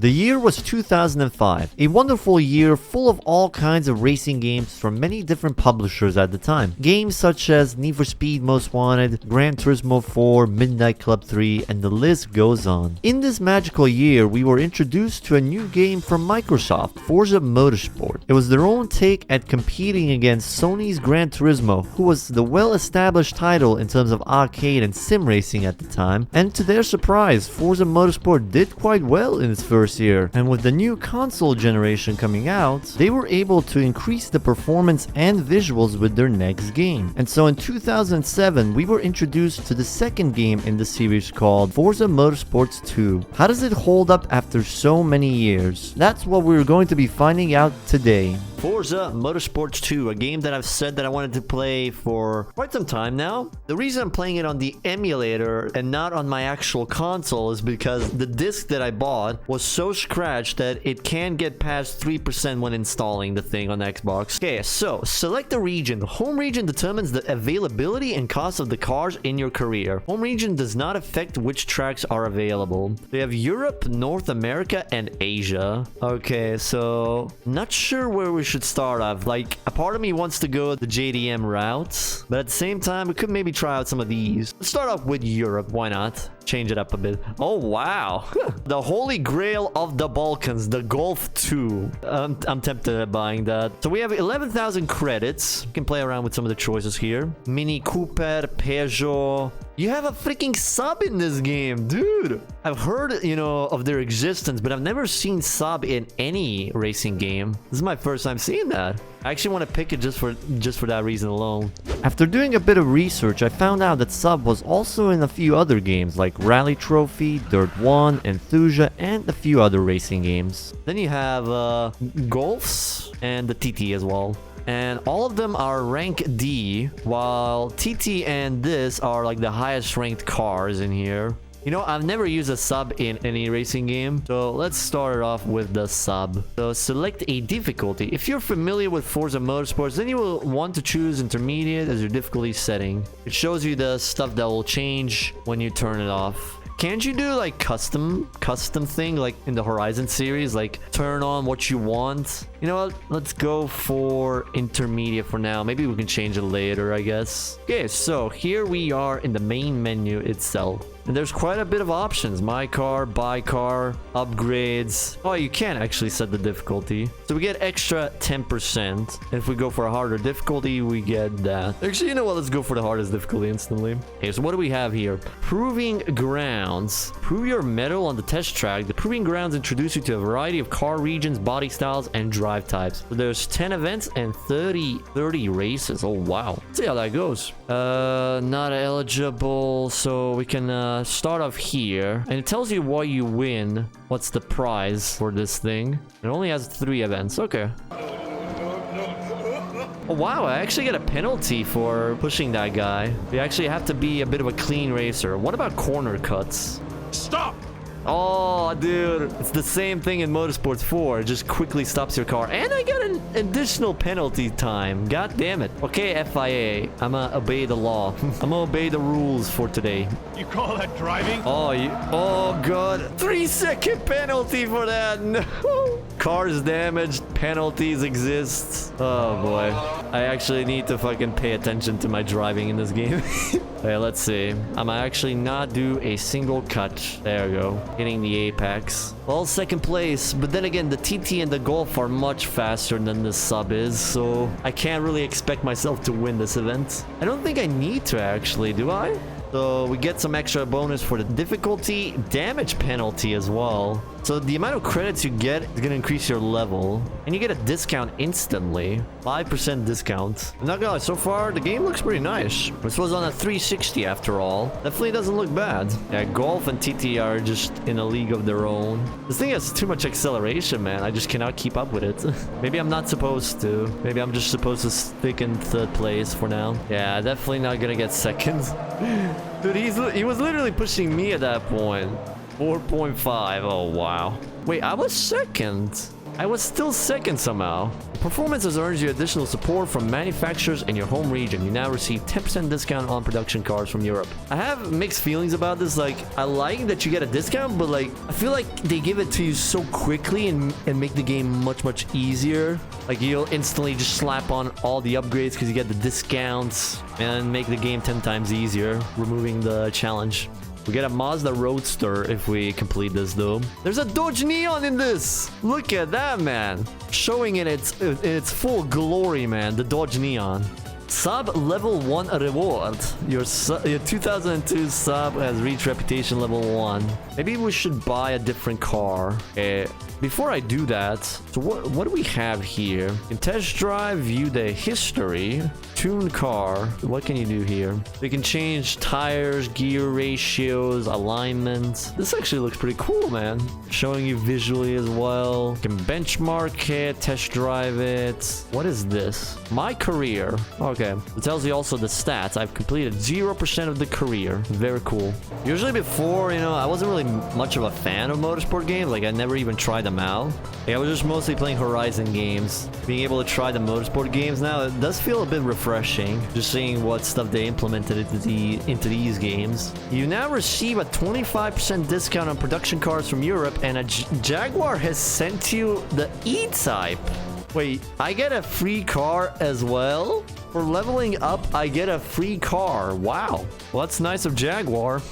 The year was 2005, a wonderful year full of all kinds of racing games from many different publishers at the time. Games such as Need for Speed Most Wanted, Gran Turismo 4, Midnight Club 3, and the list goes on. In this magical year, we were introduced to a new game from Microsoft, Forza Motorsport. It was their own take at competing against Sony's Gran Turismo, who was the well-established title in terms of arcade and sim racing at the time, and to their surprise, Forza Motorsport did quite well in its first year, and with the new console generation coming out, they were able to increase the performance and visuals with their next game. And so in 2007, we were introduced to the second game in the series called Forza Motorsports 2. How does it hold up after so many years? That's what we're going to be finding out today. Forza Motorsports 2, a game that I've said that I wanted to play for quite some time now. The reason I'm playing it on the emulator and not on my actual console is because the disc that I bought was so scratched that it can't get past 3% when installing the thing on Xbox. Okay, so select the region. The home region determines the availability and cost of the cars in your career. Home region does not affect which tracks are available. They have Europe, North America, and Asia. Okay, so not sure where we should start off. Like, a part of me wants to go the JDM route, but at the same time, we could maybe try out some of these. Let's start off with Europe. Why not? Change it up a bit. Oh, wow. The holy grail of the Balkans, the Golf 2. I'm tempted at buying that. So we have 11,000 credits. You can play around with some of the choices here. Mini Cooper, Peugeot. You have a freaking sub in this game, dude. I've heard, of their existence, but I've never seen sub in any racing game. This is my first time seeing that. I actually want to pick it just for that reason alone. After doing a bit of research, I found out that sub was also in a few other games like Rally Trophy, Dirt 1, Enthusia, and a few other racing games. Then you have Golfs and the TT as well. And all of them are rank D, while TT and this are like the highest ranked cars in here. I've never used a sub in any racing game, so let's start it off with the sub. So select a difficulty. If you're familiar with Forza Motorsports, then you will want to choose intermediate as your difficulty setting. It shows you the stuff that will change when you turn it off. Can't you do like custom thing like in the Horizon series, like turn on what you want? You know what? Let's go for intermediate for now. Maybe we can change it later, I guess. Okay, so here we are in the main menu itself. And there's quite a bit of options. My car, buy car, upgrades. Oh, you can actually set the difficulty. So we get extra 10%. And if we go for a harder difficulty, we get that. Actually, you know what? Let's go for the hardest difficulty instantly. Okay, so what do we have here? Proving grounds. Prove your mettle on the test track. The proving grounds introduce you to a variety of car regions, body styles, and drive types. So there's 10 events and 30 races. Oh, wow. Let's see how that goes. Not eligible. So we can start off here, and it tells you what you win. What's the prize for this thing? It only has 3 events. Okay. Oh, wow, I actually get a penalty for pushing that guy. You actually have to be a bit of a clean racer. What about corner cuts? Stop! Oh, dude, it's the same thing in Motorsports 4. It just quickly stops your car. And I got an additional penalty time. God damn it. Okay, FIA, I'ma obey the law. I'ma obey the rules for today. You call that driving? Oh, God. 3-second penalty for that. No. Cars damaged. Penalties exist. Oh, boy. I actually need to fucking pay attention to my driving in this game. Okay, let's see. I'ma actually not do a single cut. There we go. Hitting the apex. Well, second place. But then again, the TT and the Golf are much faster than the sub is. So I can't really expect myself to win this event. I don't think I need to actually, do I? So we get some extra bonus for the difficulty, damage penalty as well. So the amount of credits you get is going to increase your level. And you get a discount instantly. 5% discount. I'm not gonna lie, so far the game looks pretty nice. This was on a 360 after all. Definitely doesn't look bad. Yeah, Golf and TT are just in a league of their own. This thing has too much acceleration, man. I just cannot keep up with it. Maybe I'm not supposed to. Maybe I'm just supposed to stick in 3rd place for now. Yeah, definitely not gonna get 2nd. Dude, he was literally pushing me at that point. 4.5. Oh, wow. Wait, I was 2nd. I was still second somehow. Performance has earned you additional support from manufacturers in your home region. You now receive 10% discount on production cars from Europe. I have mixed feelings about this. Like, I like that you get a discount, but like, I feel like they give it to you so quickly and make the game much easier. Like, you'll instantly just slap on all the upgrades because you get the discounts and make the game 10 times easier, removing the challenge. We get a Mazda Roadster if we complete this, though. There's a Dodge Neon in this! Look at that, man! Showing in its full glory, man. The Dodge Neon. Sub level 1 reward. Your 2002 sub has reached reputation level 1. Maybe we should buy a different car. Okay. Before I do that, so what do we have here? You can test drive, view the history, tune car. What can you do here? You can change tires, gear ratios, alignment. This actually looks pretty cool, man. Showing you visually as well. You can benchmark it, test drive it. What is this? My career. Okay. It tells you also the stats. I've completed 0% of the career. Very cool. Usually before, you know, I wasn't really much of a fan of motorsport games. Like, I never even tried them out. Yeah, I was just mostly playing Horizon games. Being able to try the motorsport games now, it does feel a bit refreshing. Just seeing what stuff they implemented into these games. You now receive a 25% discount on production cars from Europe, and a Jaguar has sent you the E-Type. Wait, I get a free car as well? For leveling up, I get a free car. Wow. Well, that's nice of Jaguar.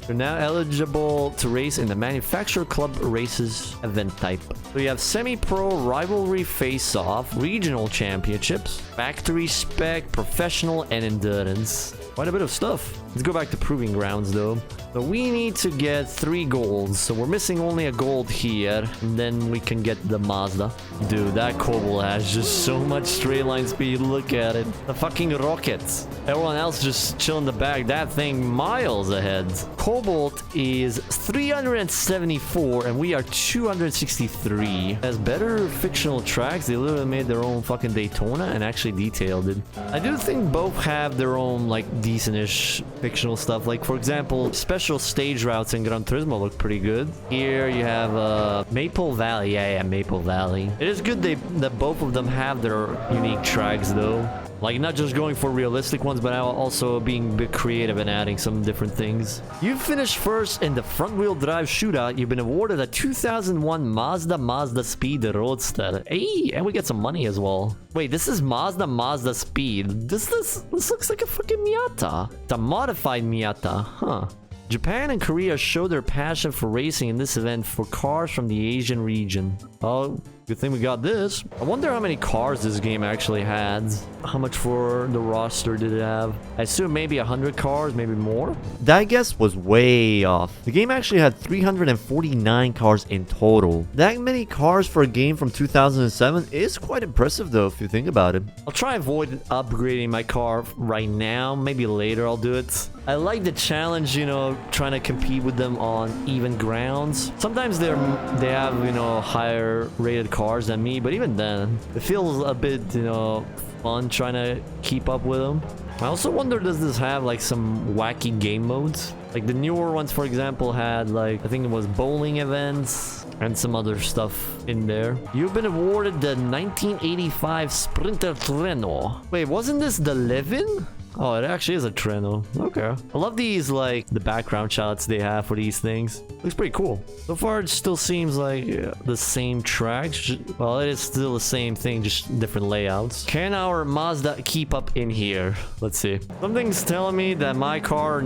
You're now eligible to race in the Manufacturer Club Races event type. So you have semi-pro, rivalry face-off, regional championships, factory spec, professional, and endurance. Quite a bit of stuff. Let's go back to Proving Grounds, though. So we need to get 3 golds. So we're missing only a gold here. And then we can get the Mazda. Dude, that Cobalt has just so much straight line speed. Look at it. The fucking rockets. Everyone else just chill in the back. That thing miles ahead. Cobalt is 374 and we are 263. Has better fictional tracks. They literally made their own fucking Daytona and actually detailed it. I do think both have their own like decent-ish fictional stuff. Like, for example, special stage routes in Gran Turismo look pretty good. Here you have Maple Valley. Yeah, Maple Valley. It is good that both of them have their unique tracks, though. Like, not just going for realistic ones, but also being a bit creative and adding some different things. You finished first in the front-wheel drive shootout. You've been awarded a 2001 Mazda Speed Roadster. Hey, and we get some money as well. Wait, this is Mazda Speed. This looks like a fucking Miata. It's a modified Miata, huh? Japan and Korea show their passion for racing in this event for cars from the Asian region. Oh, good thing we got this. I wonder how many cars this game actually had. How much for the roster did it have? I assume maybe 100 cars, maybe more. That guess was way off. The game actually had 349 cars in total. That many cars for a game from 2007 is quite impressive, though, if you think about it. I'll try avoid upgrading my car right now. Maybe later I'll do it. I like the challenge, you know, trying to compete with them on even grounds. Sometimes they have, you know, higher rated cars than me, but even then, it feels a bit, you know, fun trying to keep up with them. I also wonder, does this have like some wacky game modes? Like the newer ones, for example, had like, I think it was bowling events and some other stuff in there. You've been awarded the 1985 Sprinter Treno. Wait, wasn't this the Levin? Oh, it actually is a Treno. Okay. I love these, like, the background shots they have for these things. Looks pretty cool. So far, it still seems like the same tracks. Well, it is still the same thing, just different layouts. Can our Mazda keep up in here? Let's see. Something's telling me that my car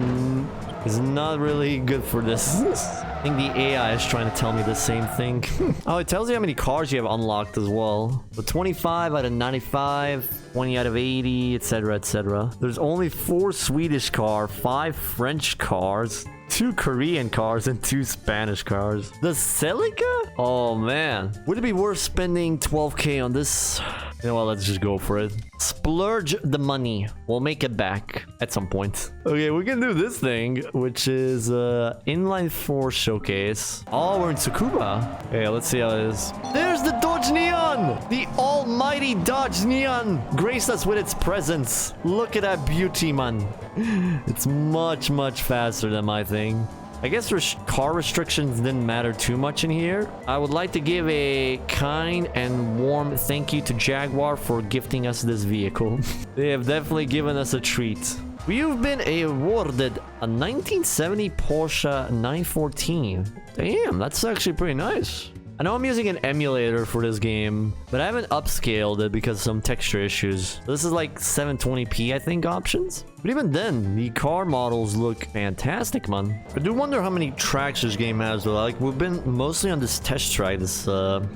is not really good for this. I think the AI is trying to tell me the same thing. Oh, it tells you how many cars you have unlocked as well. So 25 out of 95, 20 out of 80, etc, etc. There's only 4 Swedish cars, 5 French cars, 2 Korean cars, and 2 Spanish cars. The Celica? Oh man. Would it be worth spending 12k on this? You know what, let's just go for it. Splurge the money. We'll make it back at some point. Okay, we can do this thing, which is inline 4 showcase. Oh, we're in Tsukuba. Okay, let's see how it is. There's the Dodge Neon! The almighty Dodge Neon graced us with its presence. Look at that beauty, man. It's much faster than my thing. I guess car restrictions didn't matter too much in here. I would like to give a kind and warm thank you to Jaguar for gifting us this vehicle. They have definitely given us a treat. We've been awarded a 1970 Porsche 914. Damn, that's actually pretty nice. I know I'm using an emulator for this game, but I haven't upscaled it because of some texture issues. This is like 720p, I think, options. But even then, the car models look fantastic, man. I do wonder how many tracks this game has, though. Like, we've been mostly on this test track so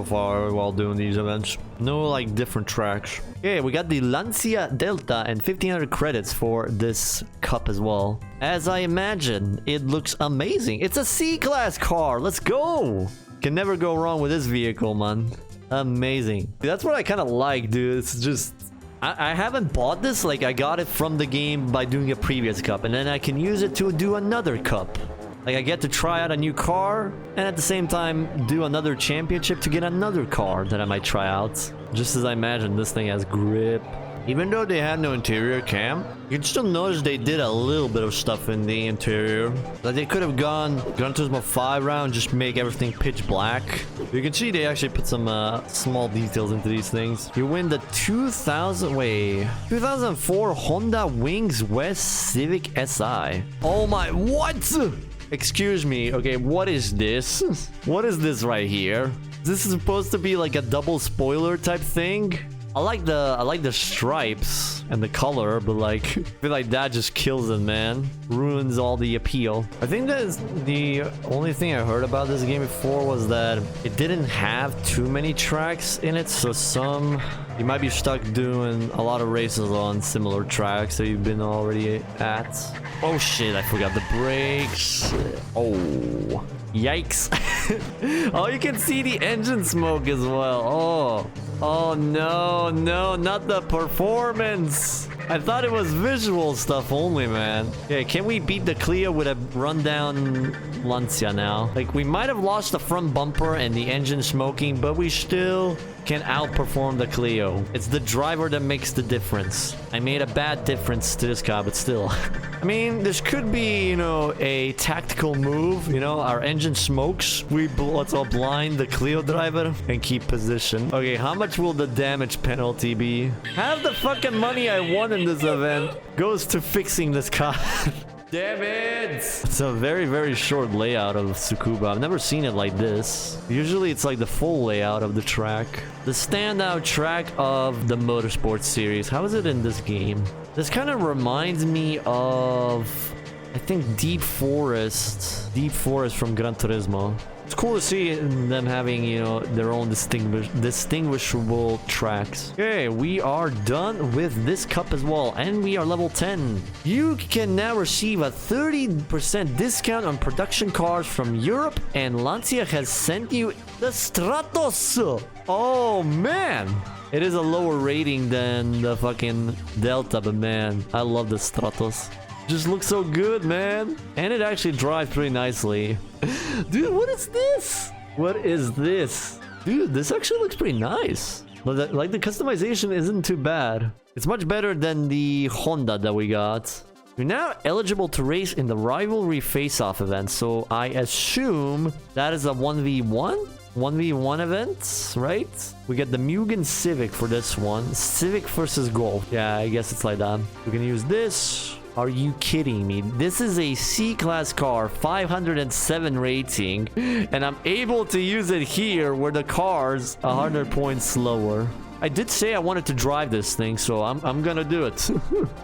far while doing these events. No, like, different tracks. Okay, we got the Lancia Delta and 1500 credits for this cup as well. As I imagine, it looks amazing. It's a C-Class car. Let's go! Can never go wrong with this vehicle, man. Amazing. That's what I kind of like, dude. It's just... I haven't bought this. Like, I got it from the game by doing a previous cup. And then I can use it to do another cup. Like, I get to try out a new car. And at the same time, do another championship to get another car that I might try out. Just as I imagine, this thing has grip. Even though they had no interior cam, you can still notice they did a little bit of stuff in the interior. Like, they could have gone Gran Turismo 5 round, just make everything pitch black. You can see they actually put some small details into these things. You win the 2004 Honda Wings West Civic SI. Oh my, what? Excuse me, okay, what is this? What is this right here? This is supposed to be like a double spoiler type thing? I like the stripes and the color, but like, I feel like that just kills it, man. Ruins all the appeal. I think that's the only thing I heard about this game before was that it didn't have too many tracks in it, so you might be stuck doing a lot of races on similar tracks that you've been already at. Oh shit, I forgot the brakes. Oh, yikes. Oh, you can see the engine smoke as well. Oh no, not the performance. I thought it was visual stuff only, man. Okay, can we beat the Clio with a rundown Lancia now? Like, we might have lost the front bumper and the engine smoking, but we still can outperform the Clio. It's the driver that makes the difference. I made a bad difference to this car, but still. I mean, this could be, you know, a tactical move. You know, our engine smokes. Let's all blind the Clio driver and keep position. Okay, how much will the damage penalty be? Half the fucking money I won in this event goes to fixing this car. Damn it! It's a very, very short layout of Tsukuba. I've never seen it like this. Usually it's like the full layout of the track. The standout track of the Motorsports series. How is it in this game? This kind of reminds me of, I think, Deep Forest from Gran Turismo. It's cool to see them having, you know, their own distinguishable tracks. Okay, we are done with this cup as well, and we are level 10. You can now receive a 30% discount on production cars from Europe, and Lancia has sent you the Stratos. Oh, man. It is a lower rating than the fucking Delta, but man, I love the Stratos. Just looks so good, man. And it actually drives pretty nicely. Dude, what is this? What is this? Dude, this actually looks pretty nice. Like, the customization isn't too bad. It's much better than the Honda that we got. You're now eligible to race in the Rivalry Face-Off event, so I assume that is a 1v1? 1v1 event, right? We get the Mugen Civic for this one. Civic versus Golf. Yeah, I guess it's like that. We can use this. Are you kidding me? This is a C-Class car, 507 rating, and I'm able to use it here where the car's 100 points slower. I did say I wanted to drive this thing, so I'm gonna do it.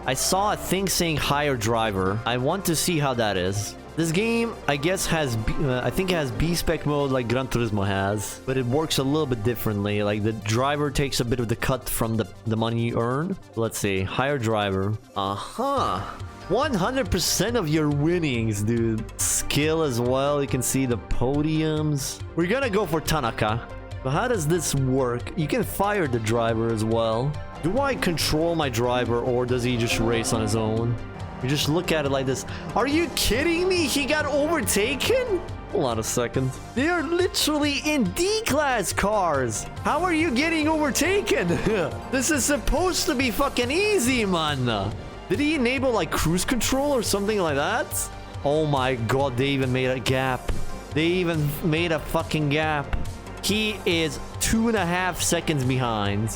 I saw a thing saying higher driver. I want to see how that is. This game, I guess, has I think it has B-spec mode like Gran Turismo has, but it works a little bit differently. Like, the driver takes a bit of the cut from the money you earn. Let's see, higher driver. 100% of your winnings, dude. Skill as well. You can see the podiums. We're gonna go for Tanaka. But how does this work? You can fire the driver as well. Do I control my driver, or does he just race on his own? You just look at it like this. Are you kidding me? He got overtaken? Hold on a second. They are literally in D-Class cars. How are you getting overtaken? This is supposed to be fucking easy, man. Did he enable like cruise control or something like that? Oh my god, they even made a gap. They even made a fucking gap. He is 2.5 seconds behind.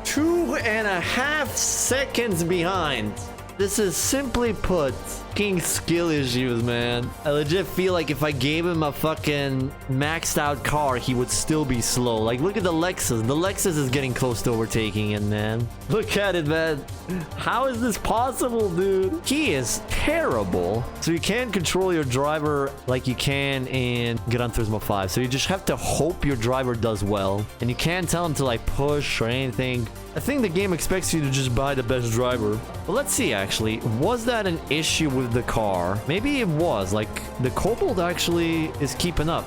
2.5 seconds behind. This is simply put, fucking skill issues, man. I legit feel like if I gave him a fucking maxed out car, he would still be slow. Like, look at the Lexus. The Lexus is getting close to overtaking him, man. Look at it, man. How is this possible, dude? He is terrible. So you can't control your driver like you can in Gran Turismo 5. So you just have to hope your driver does well. And you can't tell him to like push or anything. I think the game expects you to just buy the best driver. But let's see, actually. Was that an issue with the car? Maybe it was. Like, the Cobalt actually is keeping up.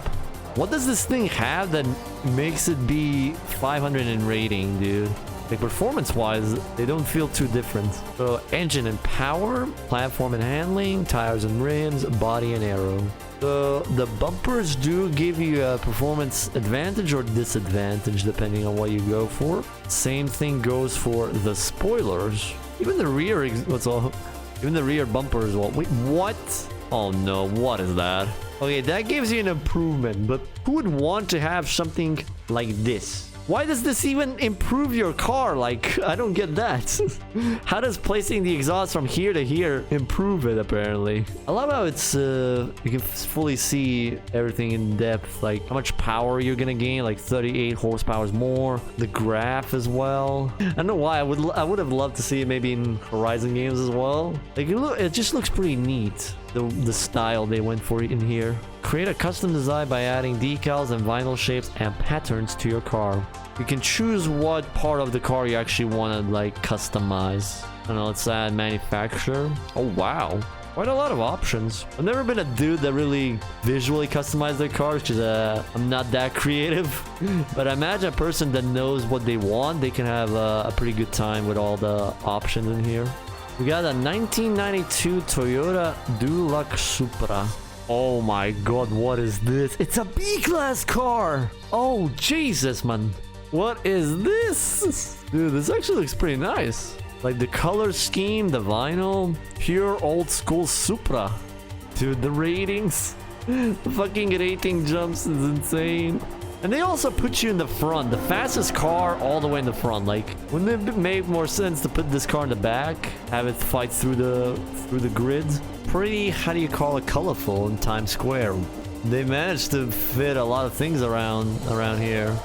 What does this thing have that makes it be 500 in rating, dude? Like, performance-wise, they don't feel too different. So, engine and power, platform and handling, tires and rims, body and aero. The bumpers do give you a performance advantage or disadvantage depending on what you go for. Same thing goes for the spoilers. Even the rear, even the rear bumper as well. Wait, what? Oh no, what is that? Okay, that gives you an improvement, but who would want to have something like this? Why does this even improve your car? Like, I don't get that. How does placing the exhaust from here to here improve it, apparently? I love how it's, you can fully see everything in depth. Like, how much power you're gonna gain. Like, 38 horsepower more. The graph as well. I don't know why. I would have loved to see it maybe in Horizon games as well. Like, it just looks pretty neat. The style they went for in here. Create a custom design by adding decals and vinyl shapes and patterns to your car. You can choose what part of the car you actually want to like customize. I don't know, let's add manufacturer. Oh wow, quite a lot of options. I've never been a dude that really visually customized their cars because I'm not that creative. But I imagine a person that knows what they want, they can have a pretty good time with all the options in here. We got a 1992 Toyota Dulux Supra. Oh my god, what is this? It's a B-Class car! Oh, Jesus, man. What is this? Dude, this actually looks pretty nice. Like the color scheme, the vinyl, pure old school Supra. Dude, the ratings. The fucking rating jumps is insane. And they also put you in the front, the fastest car all the way in the front. Like, wouldn't it make more sense to put this car in the back, have it fight through the grid? Pretty, how do you call it, colorful in Times Square. They managed to fit a lot of things around here.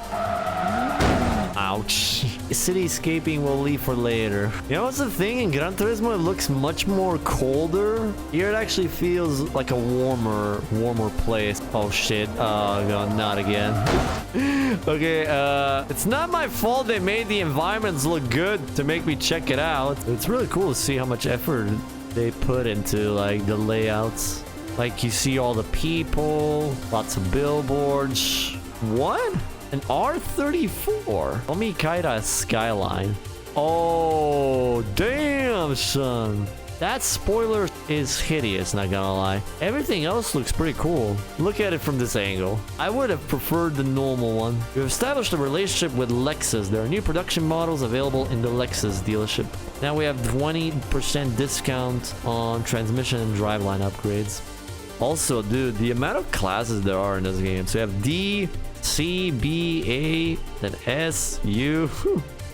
Ouch. Cityscaping we'll leave for later. You know what's the thing? In Gran Turismo, it looks much more colder. Here it actually feels like a warmer place. Oh shit. Oh god, not again. Okay, it's not my fault they made the environments look good to make me check it out. It's really cool to see how much effort they put into like the layouts. Like you see all the people, lots of billboards. What? An R34. Omikaira Skyline. Oh, damn, son. That spoiler is hideous, not gonna lie. Everything else looks pretty cool. Look at it from this angle. I would have preferred the normal one. We've established a relationship with Lexus. There are new production models available in the Lexus dealership. Now we have 20% discount on transmission and driveline upgrades. Also, dude, the amount of classes there are in this game. So you have D, C, B, A, then S, U,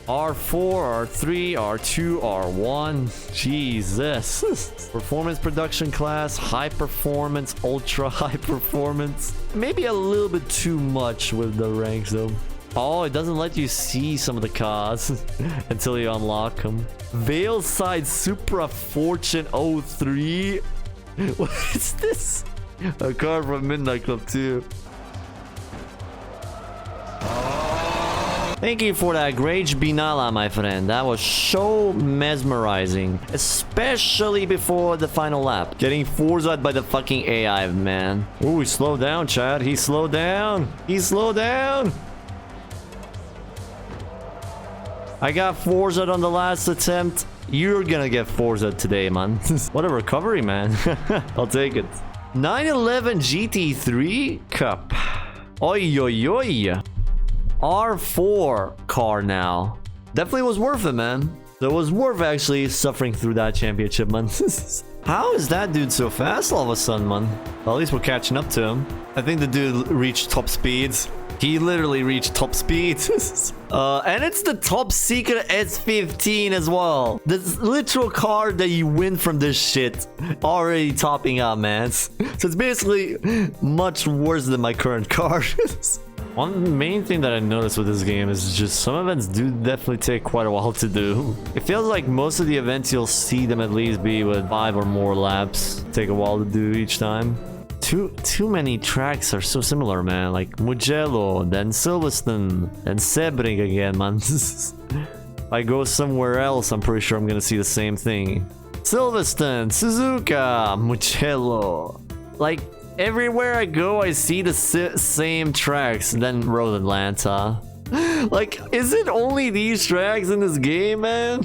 R4, R3, R2, R1. Jesus. Performance production class, high performance, ultra high performance. Maybe a little bit too much with the ranks though. Oh, it doesn't let you see some of the cars until you unlock them. Veilside Supra Fortune 03. What is this? A car from Midnight Club 2. Thank you for that great Binala, my friend. That was so mesmerizing. Especially before the final lap. Getting Forza'd by the fucking AI, man. Ooh, he slowed down, Chad. He slowed down. He slowed down. I got Forza'd on the last attempt. You're gonna get Forza'd today, man. What a recovery, man. I'll take it. 911 GT3 Cup. Oi, oi, oi. R4 car now. Definitely was worth it, man. It was worth actually suffering through that championship, man. How is that dude so fast all of a sudden, man? Well, at least we're catching up to him. I think the dude reached top speeds. He literally reached top speeds. And it's the top secret S15 as well. The literal car that you win from this shit already topping up, man. So it's basically much worse than my current car. One main thing that I noticed with this game is just some events do definitely take quite a while to do. It feels like most of the events you'll see them at least be with 5 or more laps. Take a while to do each time. Too many tracks are so similar, man. Like Mugello, then Silverstone, then Sebring again, man. If I go somewhere else, I'm pretty sure I'm gonna see the same thing. Silverstone, Suzuka, Mugello. Like, everywhere I go, I see the same tracks. Then Road Atlanta. Like, is it only these tracks in this game, man?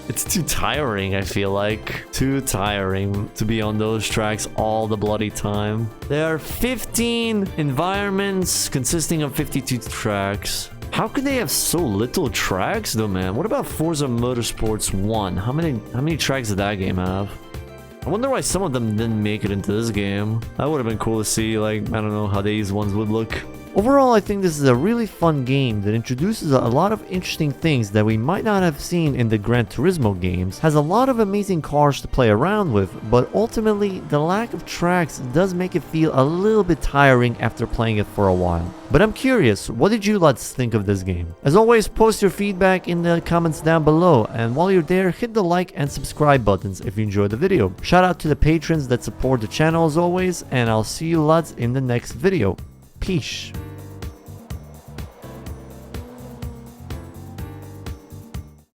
It's too tiring, I feel like. Too tiring to be on those tracks all the bloody time. There are 15 environments consisting of 52 tracks. How could they have so little tracks though, man? What about Forza Motorsports 1? How many tracks did that game have? I wonder why some of them didn't make it into this game. That would have been cool to see, like, I don't know how these ones would look. Overall, I think this is a really fun game that introduces a lot of interesting things that we might not have seen in the Gran Turismo games, has a lot of amazing cars to play around with, but ultimately, the lack of tracks does make it feel a little bit tiring after playing it for a while. But I'm curious, what did you lads think of this game? As always, post your feedback in the comments down below, and while you're there, hit the like and subscribe buttons if you enjoyed the video. Shout out to the patrons that support the channel as always, and I'll see you lads in the next video. Peace.